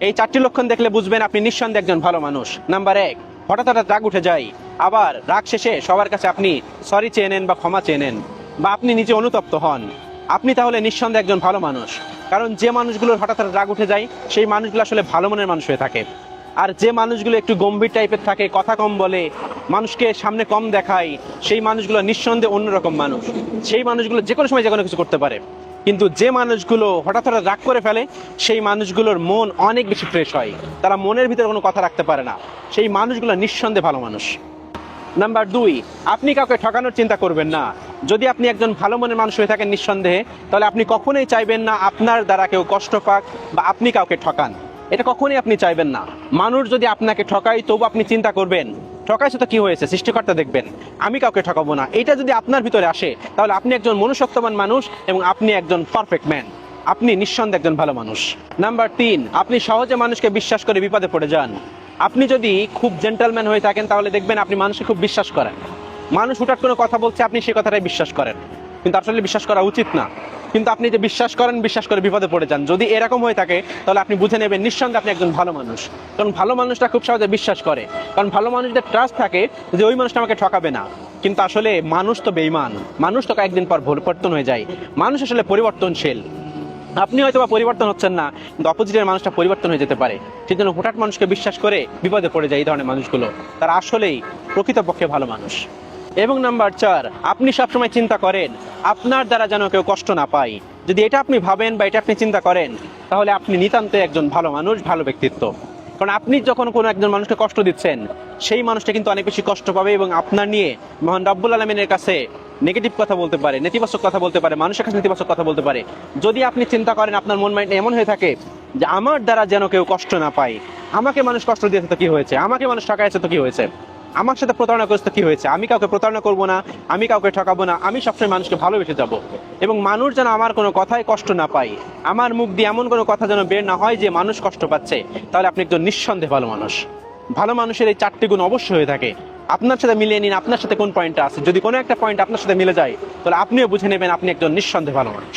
এই 4টি লক্ষণ দেখলে বুঝবেন আপনি নিঃসন্দেহে একজন ভালো মানুষ। নাম্বার 1, হঠাৎ হঠাৎ রাগ উঠে যায়, আবার রাগ শেষে সবার কাছে আপনি সরি চেয়ে নেন বা ক্ষমা চেয়ে নেন, বা আপনি নিজে অনুতপ্ত হন। আপনি তাহলে নিঃসন্দেহে একজন ভালো মানুষ। কারণ যে মানুষগুলোর হঠাৎ হঠাৎ রাগ উঠে যায় সেই মানুষগুলো আসলে ভালো মনের মানুষ হয়ে থাকে। আর যে মানুষগুলো একটু গম্ভীর টাইপের থাকে, কথা কম বলে, মানুষকে সামনে কম দেখায়, সেই মানুষগুলো নিঃসন্দেহে অন্যরকম মানুষ। সেই মানুষগুলো যে কোনো সময় যে কোনো কিছু করতে পারে। কিন্তু যে মানুষগুলো হঠাৎ হঠাৎ রাগ করে ফেলে সেই মানুষগুলোর মন অনেক বেশি ফ্রেশ হয়, তারা মনের ভিতরে কোনো কথা রাখতে পারে না। সেই মানুষগুলো নিঃসন্দেহে ভালো মানুষ। নাম্বার 2, আপনি কাউকে ঠকানোর চিন্তা করবেন না। যদি আপনি একজন ভালো মনের মানুষ হয়ে থাকেন নিঃসন্দেহে, তাহলে আপনি কখনোই চাইবেন না আপনার দ্বারা কেউ কষ্ট পাক বা আপনি কাউকে ঠকান। এটা কখনোই আপনি চাইবেন না। মানুষ যদি আপনাকে ঠকায় তবু আপনি চিন্তা করবেন ঠকাইছে তো কি হয়েছে, সৃষ্টিকর্তা দেখবেন, আমি কাউকে ঠকাবো না। এটা যদি আপনার ভিতরে আসে তাহলে আপনি একজন মনুষ্যত্ববান মানুষ এবং আপনি একজন পারফেক্ট ম্যান। আপনি নিঃসন্দেহে একজন ভালো মানুষ। নাম্বার 3, আপনি সহজে মানুষকে বিশ্বাস করে বিপদে পড়ে যান। আপনি যদি খুব জেন্টলম্যান হয়ে থাকেন তাহলে দেখবেন আপনি মানুষকে খুব বিশ্বাস করেন। মানুষ হুটহাট কোনো কথা বলছে, আপনি সেই কথাটাই বিশ্বাস করেন, কিন্তু আসলে বিশ্বাস করা উচিত না। কিন্তু আপনি যে বিশ্বাস করেন, বিশ্বাস করে বিপদে পড়ে যান। যদি এরকম হয়ে থাকে তাহলে আপনি বুঝে নেবেন নিঃসন্দেহে আপনি একজন ভালো মানুষ। কারণ ভালো মানুষটা খুব সহজে বিশ্বাস করে, কারণ ভালো মানুষদের ট্রাস্ট থাকে যে ওই মানুষটা আমাকে ঠকাবে না। কিন্তু আসলে মানুষ তো বেঈমান, মানুষ তো কয়েকদিন পর পরিবর্তন হয়ে যায়। মানুষ আসলে পরিবর্তনশীল। আপনি হয়তো বা পরিবর্তন হচ্ছেন না, কিন্তু অপোজিটের মানুষটা পরিবর্তন হয়ে যেতে পারে। সেই জন্য হঠাৎ মানুষকে বিশ্বাস করে বিপদে পড়ে যায় এই ধরনের মানুষগুলো, তারা আসলেই প্রকৃতপক্ষে ভালো মানুষ। এবং নাম্বার 4, আপনি সবসময় চিন্তা করেন আপনার দ্বারা যেন কেউ কষ্ট না পায়। যদি এটা আপনি ভাবেন বা এটা আপনি চিন্তা করেন তাহলে আপনি নিতান্তই একজন ভালো মানুষ, ভালো ব্যক্তিত্ব। কারণ আপনি যখন কোনো একজন মানুষকে কষ্ট দিচ্ছেন সেই মানুষটা কিন্তু অনেক বেশি কষ্ট পাবে এবং আপনার নিয়ে মহান রব্বুল আলামিনের কাছে নেগেটিভ কথা বলতে পারে, নেতিবাচক কথা বলতে পারে, মানুষের কাছে নেতিবাচক কথা বলতে পারে। যদি আপনি চিন্তা করেন, আপনার মন মাইন্ড এমন হয়ে থাকে যে আমার দ্বারা যেন কেউ কষ্ট না পায়, আমাকে মানুষ কষ্ট দিয়েছে তো কি হয়েছে, আমাকে মানুষ ঠকাইছে তো কি হয়েছে, আমার সাথে প্রতারণা করেছে তো কি হয়েছে, আমি কাউকে প্রতারণা করবো না, আমি কাউকে ঠকাবো না, আমি সবসময় মানুষকে ভালোবেসে যাব। এবং মানুষ যেন আমার কোনো কথায় কষ্ট না পায়, আমার মুখ দিয়ে এমন কোনো কথা যেন বের না হয় যে মানুষ কষ্ট পাচ্ছে, তাহলে আপনি একজন নিঃসন্দেহে ভালো মানুষ। ভালো মানুষের এই 4টি গুণ অবশ্যই হয়ে থাকে। আপনার সাথে মিলিয়ে নিন আপনার সাথে কোন পয়েন্টটা আছে। যদি কোনো একটা পয়েন্ট আপনার সাথে মিলে যায় তাহলে আপনিও বুঝে নেবেন আপনি একজন নিঃসন্দেহে ভালো মানুষ।